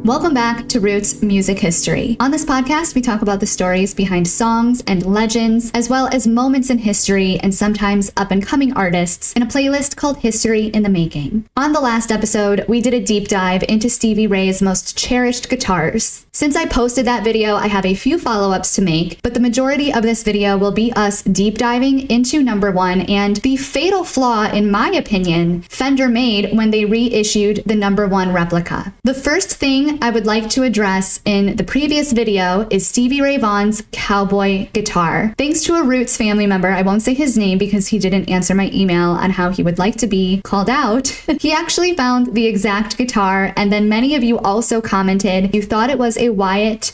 Welcome back to Roots Music History. On this podcast, we talk about the stories behind songs and legends, as well as moments in history and sometimes up-and-coming artists in a playlist called History in the Making. On the last episode, we did a deep dive into Stevie Ray's most cherished guitars. Since I posted that video, I have a few follow-ups to make, but the majority of this video will be us deep diving into number one and the fatal flaw, in my opinion, Fender made when they reissued the number one replica. The first thing I would like to address in the previous video is Stevie Ray Vaughan's cowboy guitar. Thanks to a Roots family member, I won't say his name because he didn't answer my email on how he would like to be called out. He actually found the exact guitar, and then many of you also commented you thought it was a Wyatt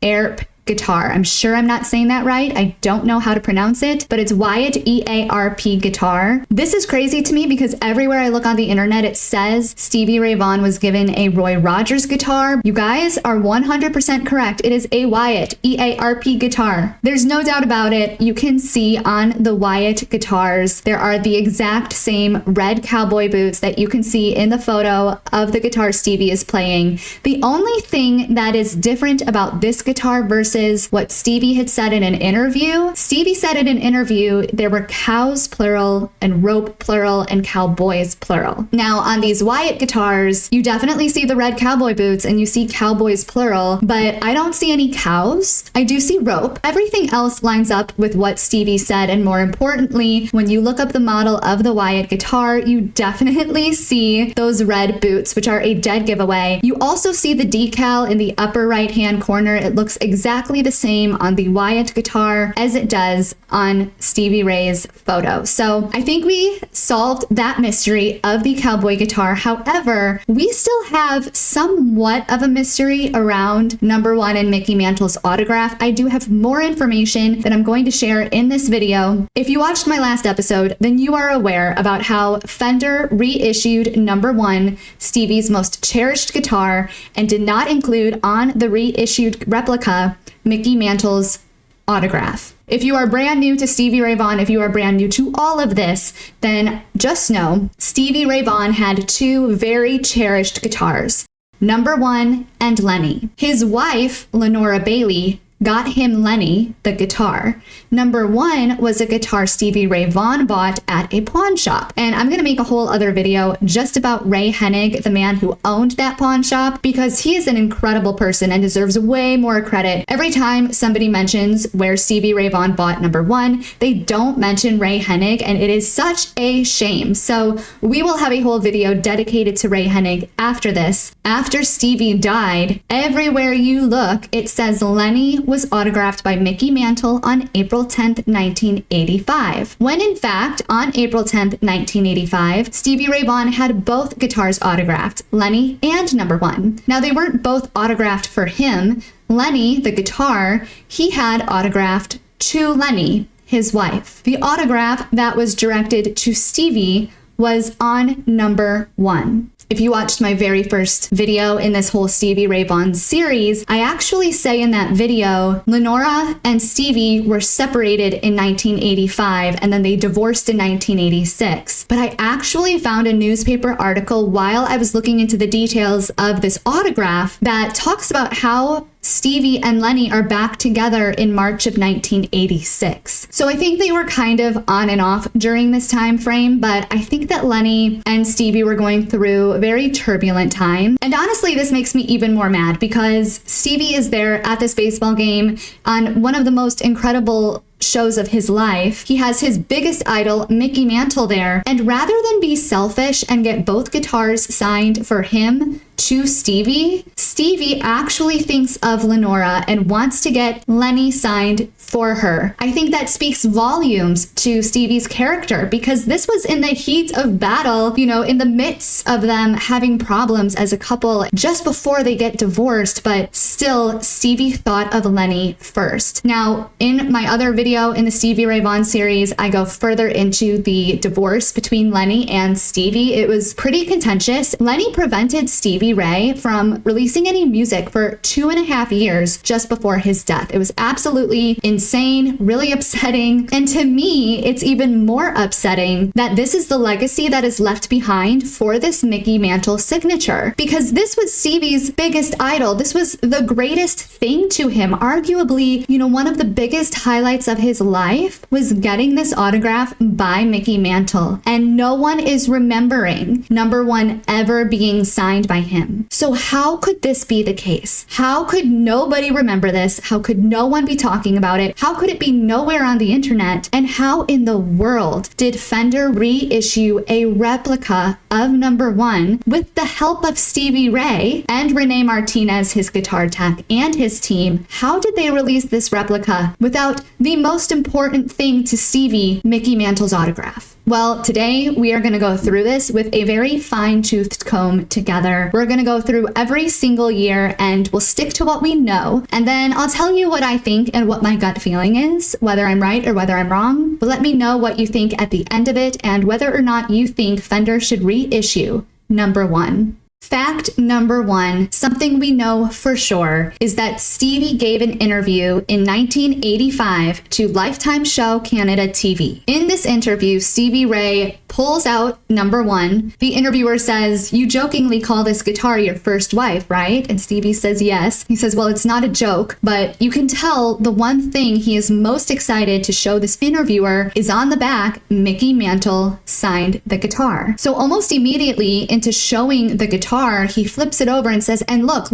Earp guitar. I'm sure I'm not saying that right. I don't know how to pronounce it, but it's Wyatt E-A-R-P guitar. This is crazy to me because everywhere I look on the internet, it says Stevie Ray Vaughan was given a Roy Rogers guitar. You guys are 100% correct. It is a Wyatt E-A-R-P guitar. There's no doubt about it. You can see on the Wyatt guitars, there are the exact same red cowboy boots that you can see in the photo of the guitar Stevie is playing. The only thing that is different about this guitar versus what Stevie had said in an interview. Stevie said in an interview there were cows plural and rope plural and cowboys plural. Now on these Wyatt guitars, you definitely see the red cowboy boots and you see cowboys plural, but I don't see any cows. I do see rope. Everything else lines up with what Stevie said, and more importantly, when you look up the model of the Wyatt guitar, you definitely see those red boots, which are a dead giveaway. You also see the decal in the upper right hand corner. It looks exactly the same on the Wyatt guitar as it does on Stevie Ray's photo. So I think we solved that mystery of the cowboy guitar. However, we still have somewhat of a mystery around number one and Mickey Mantle's autograph. I do have more information that I'm going to share in this video. If you watched my last episode, then you are aware about how Fender reissued number one, Stevie's most cherished guitar, and did not include on the reissued replica Mickey Mantle's autograph. If you are brand new to Stevie Ray Vaughan, if you are brand new to all of this, then just know Stevie Ray Vaughan had two very cherished guitars, number one and Lenny. His wife, Lenora Bailey, got him Lenny, the guitar. Number one was a guitar Stevie Ray Vaughan bought at a pawn shop. And I'm gonna make a whole other video just about Ray Hennig, the man who owned that pawn shop, because he is an incredible person and deserves way more credit. Every time somebody mentions where Stevie Ray Vaughan bought number one, they don't mention Ray Hennig, and it is such a shame. So we will have a whole video dedicated to Ray Hennig after this. After Stevie died, everywhere you look, it says Lenny was autographed by Mickey Mantle on April 10th, 1985. When in fact, on April 10th, 1985, Stevie Ray Vaughan had both guitars autographed, Lenny and number one. Now they weren't both autographed for him. Lenny, the guitar, he had autographed to Lenny, his wife. The autograph that was directed to Stevie was on number one. If you watched my very first video in this whole Stevie Ray Vaughan series, I actually say in that video, Lenora and Stevie were separated in 1985 and then they divorced in 1986. But I actually found a newspaper article while I was looking into the details of this autograph that talks about how Stevie and Lenny are back together in March of 1986. So I think they were kind of on and off during this time frame, but I think that Lenny and Stevie were going through a very turbulent time. And honestly, this makes me even more mad because Stevie is there at this baseball game on one of the most incredible shows of his life. He has his biggest idol, Mickey Mantle, there. And rather than be selfish and get both guitars signed for him to Stevie, Stevie actually thinks of Lenora and wants to get Lenny signed for her. I think that speaks volumes to Stevie's character because this was in the heat of battle, you know, in the midst of them having problems as a couple just before they get divorced, but still Stevie thought of Lenny first. Now, in my other video in the Stevie Ray Vaughan series, I go further into the divorce between Lenny and Stevie. It was pretty contentious. Lenny prevented Stevie Ray from releasing any music for 2.5 years just before his death. It was absolutely insane, really upsetting. And to me, it's even more upsetting that this is the legacy that is left behind for this Mickey Mantle signature, because this was Stevie's biggest idol. This was the greatest thing to him. Arguably, one of the biggest highlights of his life was getting this autograph by Mickey Mantle. And no one is remembering number one ever being signed by him. So how could this be the case? How could nobody remember this? How could no one be talking about it? How could it be nowhere on the internet? And how in the world did Fender reissue a replica of number one with the help of Stevie Ray and Renee Martinez, his guitar tech, and his team? How did they release this replica without the most important thing to Stevie, Mickey Mantle's autograph? Well, today we are going to go through this with a very fine-toothed comb together. We're going to go through every single year and we'll stick to what we know. And then I'll tell you what I think and what my gut feeling is, whether I'm right or whether I'm wrong. But let me know what you think at the end of it and whether or not you think Fender should reissue number one. Fact number one, something we know for sure, is that Stevie gave an interview in 1985 to Lifetime Show Canada TV. In this interview, Stevie Ray pulls out number one. The interviewer says, "You jokingly call this guitar your first wife, right?" And Stevie says yes. He says, "Well, it's not a joke, but you can tell the one thing he is most excited to show this interviewer is on the back, Mickey Mantle signed the guitar." So almost immediately into showing the guitar, he flips it over and says, "And look,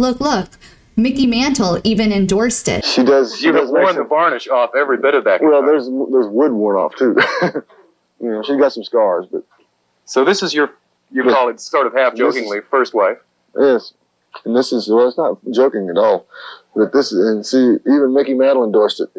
Mickey Mantle even endorsed it." She does worn the varnish off every bit of that guitar. Well, there's wood worn off too. She's got some scars, but. So this is you call it sort of half jokingly first wife. Yes, and this is, well, it's not joking at all, but this is, and see, even Mickey Mantle endorsed it.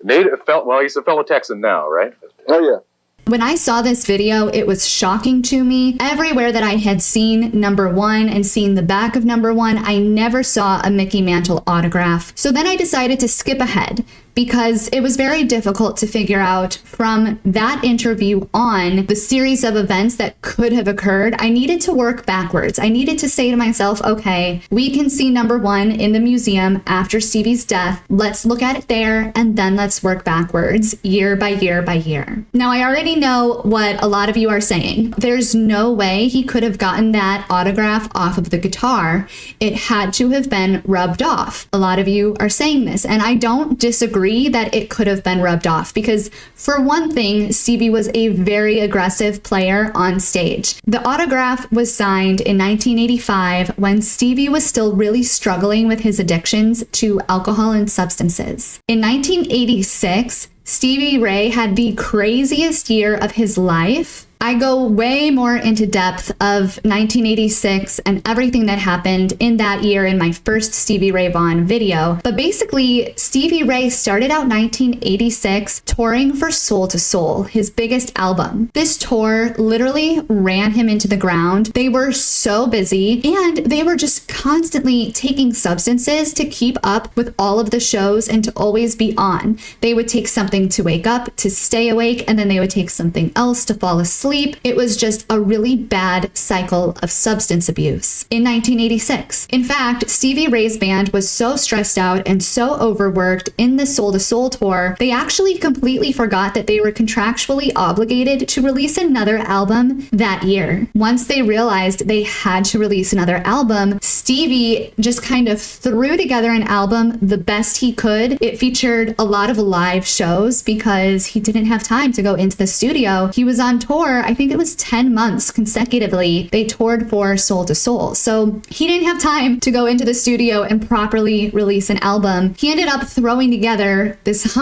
He's a fellow Texan now, right? Oh yeah. When I saw this video, it was shocking to me. Everywhere that I had seen number one and seen the back of number one, I never saw a Mickey Mantle autograph. So then I decided to skip ahead because it was very difficult to figure out from that interview on the series of events that could have occurred. I needed to work backwards. I needed to say to myself, okay, we can see number one in the museum after Stevie's death. Let's look at it there, and then let's work backwards year by year by year. Now, I already know what a lot of you are saying. There's no way he could have gotten that autograph off of the guitar. It had to have been rubbed off. A lot of you are saying this, and I don't disagree that it could have been rubbed off because, for one thing, Stevie was a very aggressive player on stage. The autograph was signed in 1985 when Stevie was still really struggling with his addictions to alcohol and substances. In 1986, Stevie Ray had the craziest year of his life. I go way more into depth of 1986 and everything that happened in that year in my first Stevie Ray Vaughan video. But basically, Stevie Ray started out 1986 touring for Soul to Soul, his biggest album. This tour literally ran him into the ground. They were so busy and they were just constantly taking substances to keep up with all of the shows and to always be on. They would take something to wake up, to stay awake, and then they would take something else to fall asleep. It was just a really bad cycle of substance abuse in 1986. In fact, Stevie Ray's band was so stressed out and so overworked in the Soul to Soul tour, they actually completely forgot that they were contractually obligated to release another album that year. Once they realized they had to release another album, Stevie just kind of threw together an album the best he could. It featured a lot of live shows because he didn't have time to go into the studio. He was on tour, I think it was 10 months consecutively. They toured for Soul to Soul. So he didn't have time to go into the studio and properly release an album. He ended up throwing together this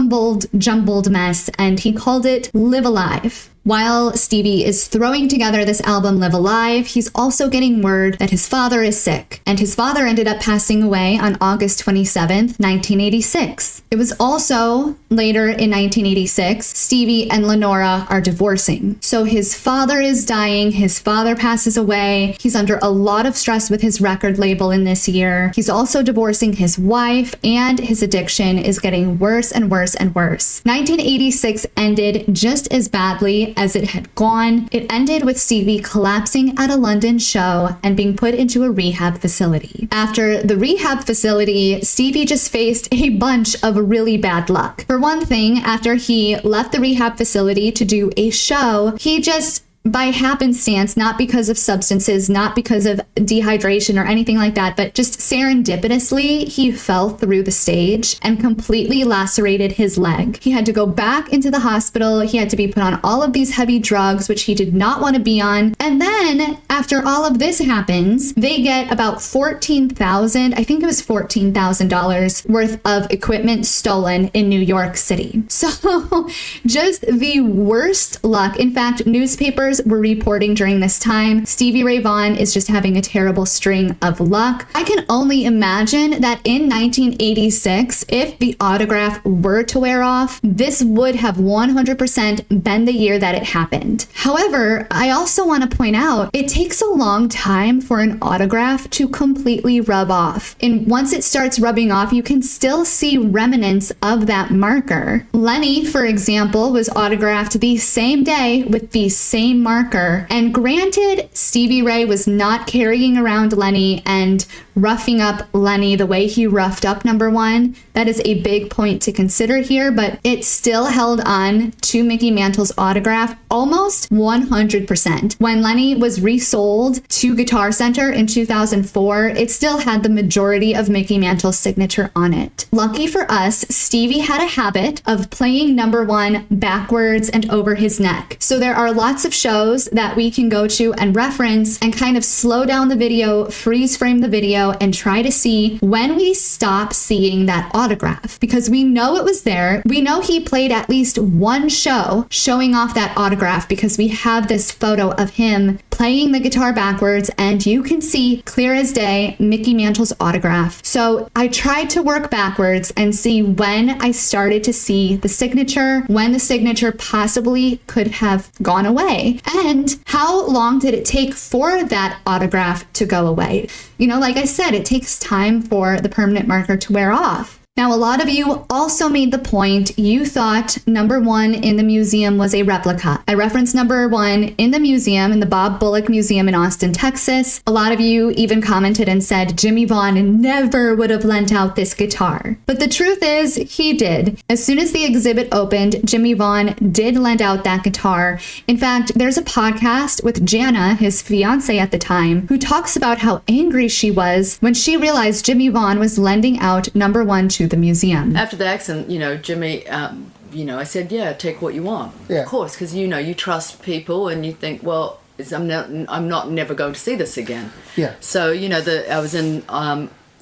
jumbled mess, and he called it Live Alive. While Stevie is throwing together this album, Live Alive, he's also getting word that his father is sick, and his father ended up passing away on August 27th, 1986. It was also later in 1986, Stevie and Lenora are divorcing. So his father is dying. His father passes away. He's under a lot of stress with his record label in this year. He's also divorcing his wife, and his addiction is getting worse and worse and worse. 1986 ended just as badly as it had gone. It ended with Stevie collapsing at a London show and being put into a rehab facility. After the rehab facility, Stevie just faced a bunch of really bad luck. For one thing, after he left the rehab facility to do a show, he just, by happenstance, not because of substances, not because of dehydration or anything like that, but just serendipitously, he fell through the stage and completely lacerated his leg. He had to go back into the hospital. He had to be put on all of these heavy drugs, which he did not want to be on. And then after all of this happens, they get about $14,000 worth of equipment stolen in New York City. So just the worst luck. In fact, newspapers were reporting during this time, Stevie Ray Vaughan is just having a terrible string of luck. I can only imagine that in 1986, if the autograph were to wear off, this would have 100% been the year that it happened. However, I also want to point out, it takes a long time for an autograph to completely rub off. And once it starts rubbing off, you can still see remnants of that marker. Lenny, for example, was autographed the same day with the same marker. And granted, Stevie Ray was not carrying around Lenny and roughing up Lenny the way he roughed up number one. That is a big point to consider here, but it still held on to Mickey Mantle's autograph almost 100%. When Lenny was resold to Guitar Center in 2004, it still had the majority of Mickey Mantle's signature on it. Lucky for us, Stevie had a habit of playing number one backwards and over his neck. So there are lots of shows that we can go to and reference and kind of slow down the video, freeze frame the video, and try to see when we stop seeing that autograph, because we know it was there. We know he played at least one show showing off that autograph because we have this photo of him playing the guitar backwards, and you can see clear as day Mickey Mantle's autograph. So I tried to work backwards and see when I started to see the signature, when the signature possibly could have gone away, and how long did it take for that autograph to go away. You know, like I said, it takes time for the permanent marker to wear off. Now, a lot of you also made the point you thought number one in the museum was a replica. I referenced number one in the museum, in the Bob Bullock Museum in Austin, Texas. A lot of you even commented and said Jimmie Vaughan never would have lent out this guitar. But the truth is, he did. As soon as the exhibit opened, Jimmie Vaughan did lend out that guitar. In fact, there's a podcast with Jana, his fiance at the time, who talks about how angry she was when she realized Jimmie Vaughan was lending out number one to the museum. After the accident, Jimmie, I said, yeah, take what you want. Yeah. Of course, because, you trust people and you think, well, I'm not never going to see this again. Yeah. So, I was in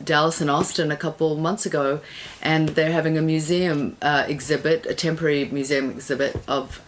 Dallas and Austin a couple months ago, and they're having a museum exhibit, a temporary museum exhibit of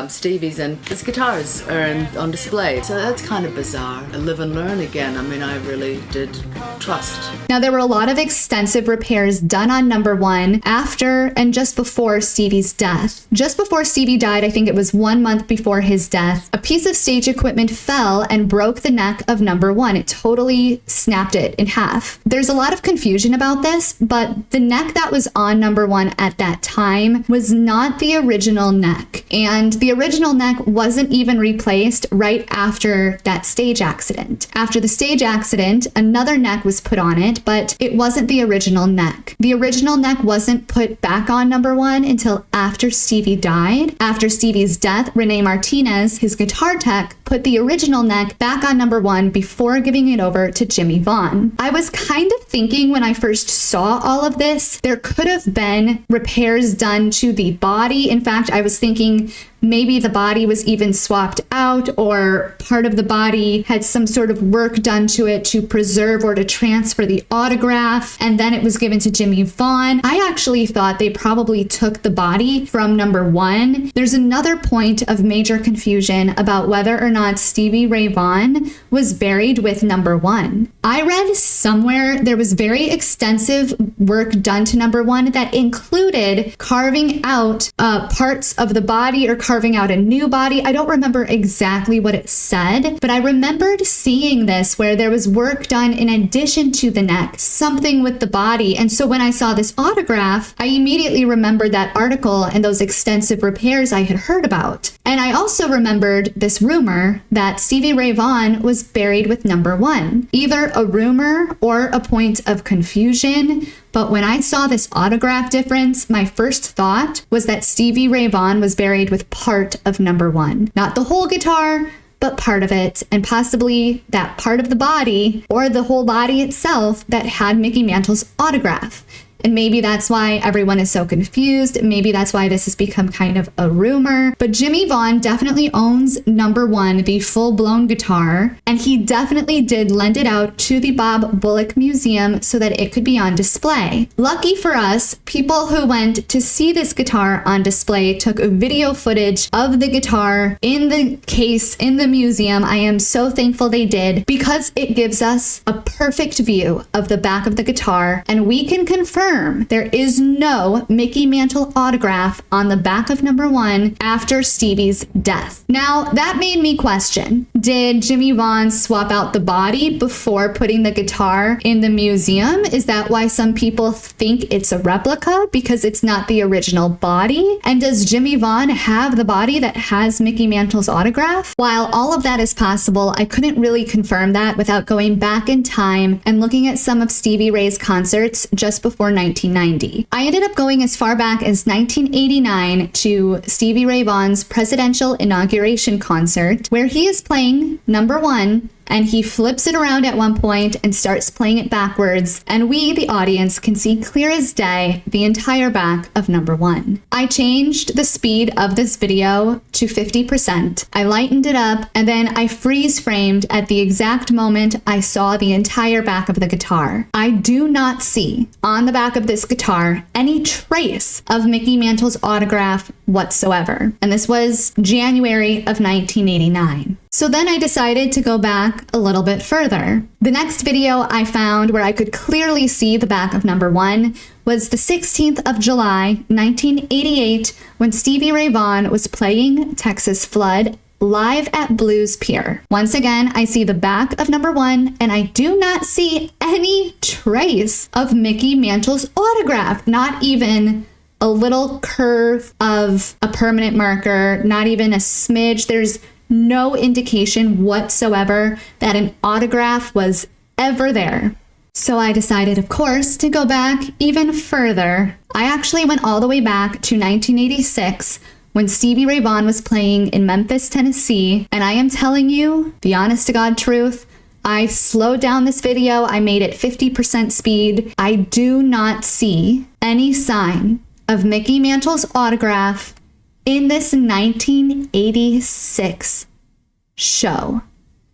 Stevie's, and his guitars are on display. So that's kind of bizarre. I live and learn again. I mean, I really did trust. Now, there were a lot of extensive repairs done on number one after and just before Stevie's death. Just before Stevie died, I think it was 1 month before his death, a piece of stage equipment fell and broke the neck of number one. It totally snapped it in half. There's a lot of confusion about this, but the neck that was on number one at that time was not the original neck. And the original neck wasn't even replaced right after that stage accident. After the stage accident, another neck was put on it, but it wasn't the original neck. The original neck wasn't put back on number one until after Stevie died. After Stevie's death, Renee Martinez, his guitar tech, put the original neck back on number one before giving it over to Jimmie Vaughan. I was kind of thinking when I first saw all of this, there could have been repairs done to the body. In fact, I was thinking maybe the body was even swapped out, or part of the body had some sort of work done to it to preserve or to transfer the autograph, and then it was given to Jimmie Vaughan. I actually thought they probably took the body from number one. There's another point of major confusion about whether or not Stevie Ray Vaughan was buried with number one. I read somewhere there was very extensive work done to number one that included carving out parts of the body or carving out a new body. I don't remember exactly what it said, but I remembered seeing this where there was work done in addition to the neck, something with the body. And so when I saw this autograph, I immediately remembered that article and those extensive repairs I had heard about. And I also remembered this rumor that Stevie Ray Vaughan was buried with number one. Either a rumor or a point of confusion. But when I saw this autograph difference, my first thought was that Stevie Ray Vaughan was buried with part of number one. Not the whole guitar, but part of it, and possibly that part of the body or the whole body itself that had Mickey Mantle's autograph. And maybe that's why everyone is so confused. Maybe that's why this has become kind of a rumor. But Jimmie Vaughan definitely owns number one, the full-blown guitar, and he definitely did lend it out to the Bob Bullock Museum so that it could be on display. Lucky for us, people who went to see this guitar on display took video footage of the guitar in the case in the museum. I am so thankful they did, because it gives us a perfect view of the back of the guitar, and we can confirm there is no Mickey Mantle autograph on the back of number one after Stevie's death. Now, that made me question, did Jimmie Vaughan swap out the body before putting the guitar in the museum? Is that why some people think it's a replica, because it's not the original body? And does Jimmie Vaughan have the body that has Mickey Mantle's autograph? While all of that is possible, I couldn't really confirm that without going back in time and looking at some of Stevie Ray's concerts just before 1990. I ended up going as far back as 1989 to Stevie Ray Vaughan's presidential inauguration concert, where he is playing number one, and he flips it around at one point and starts playing it backwards, and we, the audience, can see clear as day the entire back of number one. I changed the speed of this video to 50%. I lightened it up, and then I freeze framed at the exact moment I saw the entire back of the guitar. I do not see on the back of this guitar any trace of Mickey Mantle's autograph whatsoever. And this was January of 1989. So then I decided to go back a little bit further. The next video I found where I could clearly see the back of number one was the 16th of July, 1988, when Stevie Ray Vaughan was playing Texas Flood live at Blues Pier. Once again, I see the back of number one, and I do not see any trace of Mickey Mantle's autograph, not even a little curve of a permanent marker, not even a smidge. There's no indication whatsoever that an autograph was ever there. So I decided, of course, to go back even further. I actually went all the way back to 1986 when Stevie Ray Vaughan was playing in Memphis, Tennessee, and I am telling you the honest to God truth, I slowed down this video, I made it 50% speed. I do not see any sign of Mickey Mantle's autograph in this 1986 show.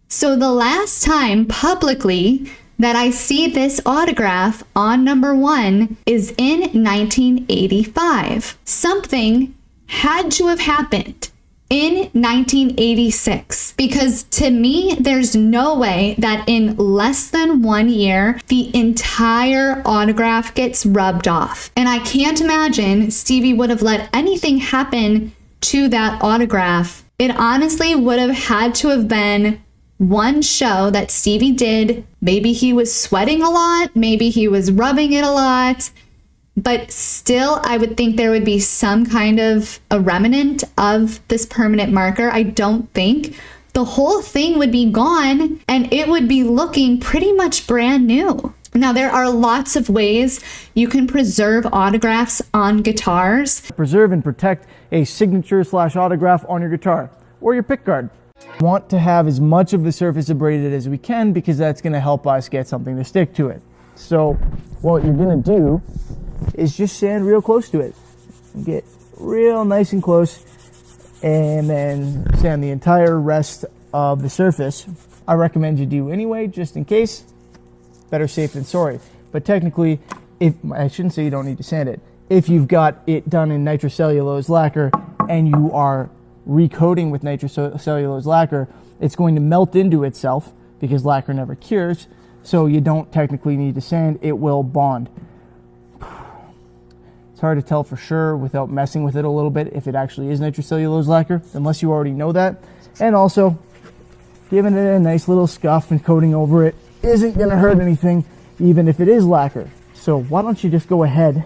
So the last time publicly that I see this autograph on number one is in 1985. Something had to have happened in 1986, because to me, there's no way that in less than 1 year, the entire autograph gets rubbed off. And I can't imagine Stevie would have let anything happen to that autograph. It honestly would have had to have been one show that Stevie did. Maybe he was sweating a lot, maybe he was rubbing it a lot, but still, I would think there would be some kind of a remnant of this permanent marker. I don't think the whole thing would be gone and it would be looking pretty much brand new. Now, there are lots of ways you can preserve autographs on guitars. Preserve and protect a signature/autograph on your guitar or your pickguard. Want to have as much of the surface abraded as we can, because that's going to help us get something to stick to it. So what you're going to do is just sand real close to it. Get real nice and close. and then sand the entire rest of the surface. I recommend you do anyway, just in case. Better safe than sorry. But technically, I shouldn't say you don't need to sand it. If you've got it done in nitrocellulose lacquer and you are recoating with nitrocellulose lacquer, it's going to melt into itself because lacquer never cures, so you don't technically need to sand. It will bond. It's hard to tell for sure without messing with it a little bit if it actually is nitrocellulose lacquer, unless you already know that. And also, giving it a nice little scuff and coating over it isn't going to hurt anything, even if it is lacquer. So why don't you just go ahead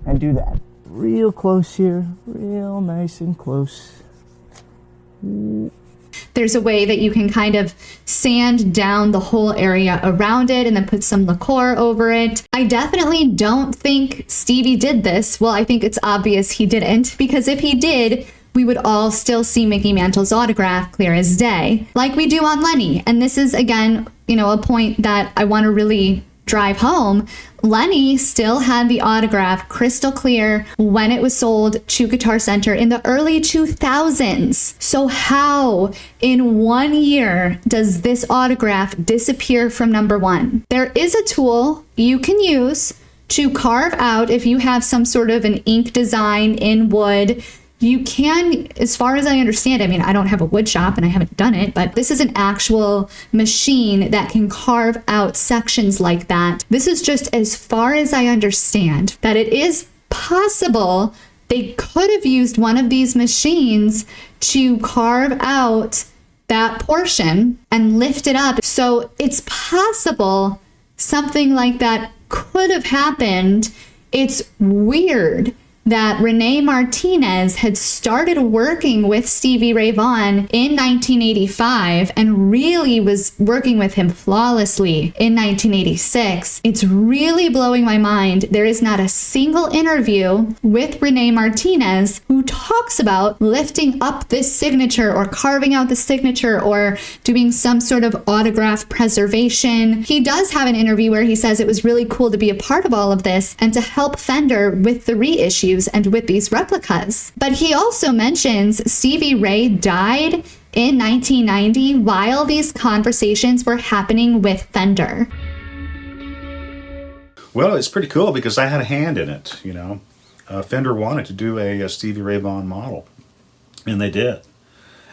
and do that. Real close here, real nice and close. There's a way that you can kind of sand down the whole area around it and then put some lacquer over it. I definitely don't think Stevie did this. Well, I think it's obvious he didn't, because if he did, we would all still see Mickey Mantle's autograph clear as day, like we do on Lenny. And this is, again, a point that I want to really drive home. Lenny still had the autograph crystal clear when it was sold to Guitar Center in the early 2000s. So how in 1 year does this autograph disappear from number one? There is a tool you can use to carve out, if you have some sort of an ink design in wood. You can, as far as I understand, I don't have a wood shop and I haven't done it, but this is an actual machine that can carve out sections like that. This is just as far as I understand, that it is possible they could have used one of these machines to carve out that portion and lift it up. So it's possible something like that could have happened. It's weird that Renee Martinez had started working with Stevie Ray Vaughan in 1985 and really was working with him flawlessly in 1986. It's really blowing my mind. There is not a single interview with Renee Martinez who talks about lifting up this signature or carving out the signature or doing some sort of autograph preservation. He does have an interview where he says it was really cool to be a part of all of this and to help Fender with the reissues and with these replicas. But he also mentions Stevie Ray died in 1990 while these conversations were happening with Fender. Well, it's pretty cool because I had a hand in it, Fender wanted to do a Stevie Ray Vaughan model, and they did.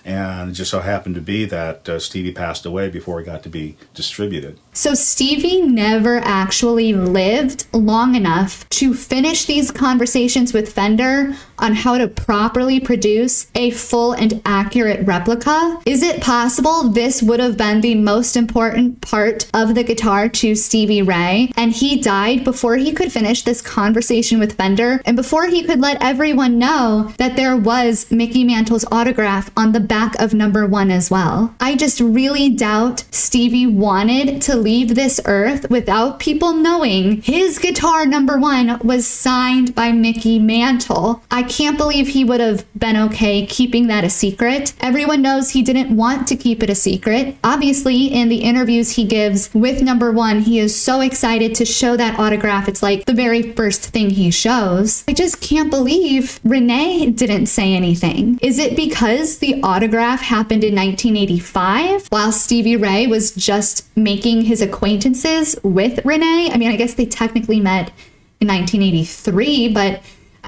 And it just so happened to be that Stevie passed away before it got to be distributed. So Stevie never actually lived long enough to finish these conversations with Fender on how to properly produce a full and accurate replica. Is it possible this would have been the most important part of the guitar to Stevie Ray, and he died before he could finish this conversation with Fender and before he could let everyone know that there was Mickey Mantle's autograph on the back of number one as well? I just really doubt Stevie wanted to leave this earth without people knowing his guitar number one was signed by Mickey Mantle. I can't believe he would have been okay keeping that a secret. Everyone knows he didn't want to keep it a secret. Obviously, in the interviews he gives with number one, he is so excited to show that autograph. It's like the very first thing he shows. I just can't believe Renee didn't say anything. Is it because the autograph happened in 1985 while Stevie Ray was just making his acquaintances with Renee? I guess they technically met in 1983, but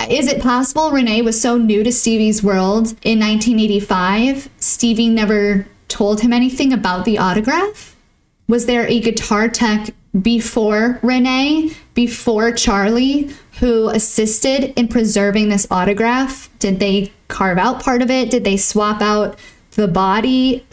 is it possible Renee was so new to Stevie's world in 1985, Stevie never told him anything about the autograph? Was there a guitar tech before Renee, before Charlie, who assisted in preserving this autograph? Did they carve out part of it? Did they swap out the body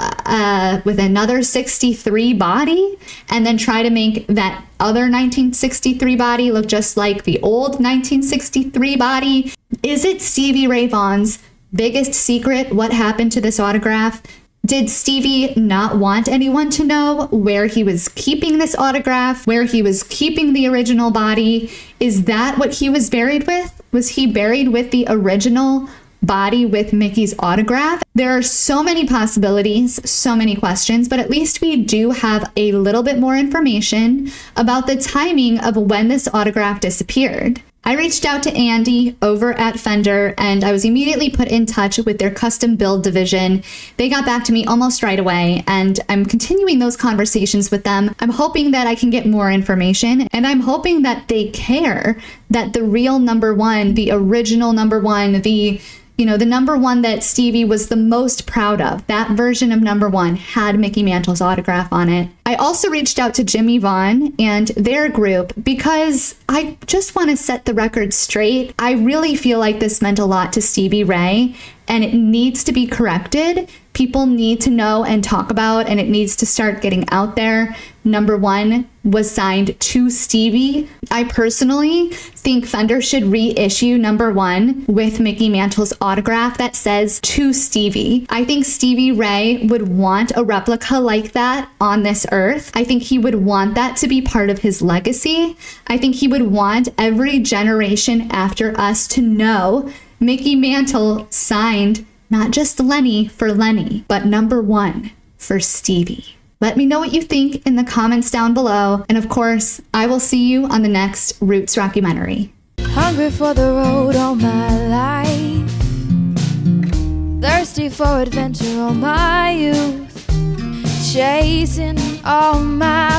with another 63 body and then try to make that other 1963 body look just like the old 1963 body? Is it Stevie Ray Vaughan's biggest secret what happened to this autograph? Did Stevie not want anyone to know where he was keeping this autograph, where he was keeping the original body? Is that what he was buried with? Was he buried with the original body with Mickey's autograph? There are so many possibilities, so many questions, but at least we do have a little bit more information about the timing of when this autograph disappeared. I reached out to Andy over at Fender, and I was immediately put in touch with their custom build division. They got back to me almost right away, and I'm continuing those conversations with them. I'm hoping that I can get more information, and I'm hoping that they care that the real number one, the original number one, the number one that Stevie was the most proud of, that version of number one had Mickey Mantle's autograph on it. I also reached out to Jimmie Vaughan and their group because I just want to set the record straight. I really feel like this meant a lot to Stevie Ray, and it needs to be corrected. People need to know and talk about, and it needs to start getting out there. Number one was signed to Stevie. I personally think Fender should reissue number one with Mickey Mantle's autograph that says to Stevie. I think Stevie Ray would want a replica like that on this earth. I think he would want that to be part of his legacy. I think he would want every generation after us to know Mickey Mantle signed not just Lenny for Lenny, but number one for Stevie. Let me know what you think in the comments down below. And of course, I will see you on the next Roots Rockumentary. Hungry for the road all my life, thirsty for adventure all my youth, chasing all my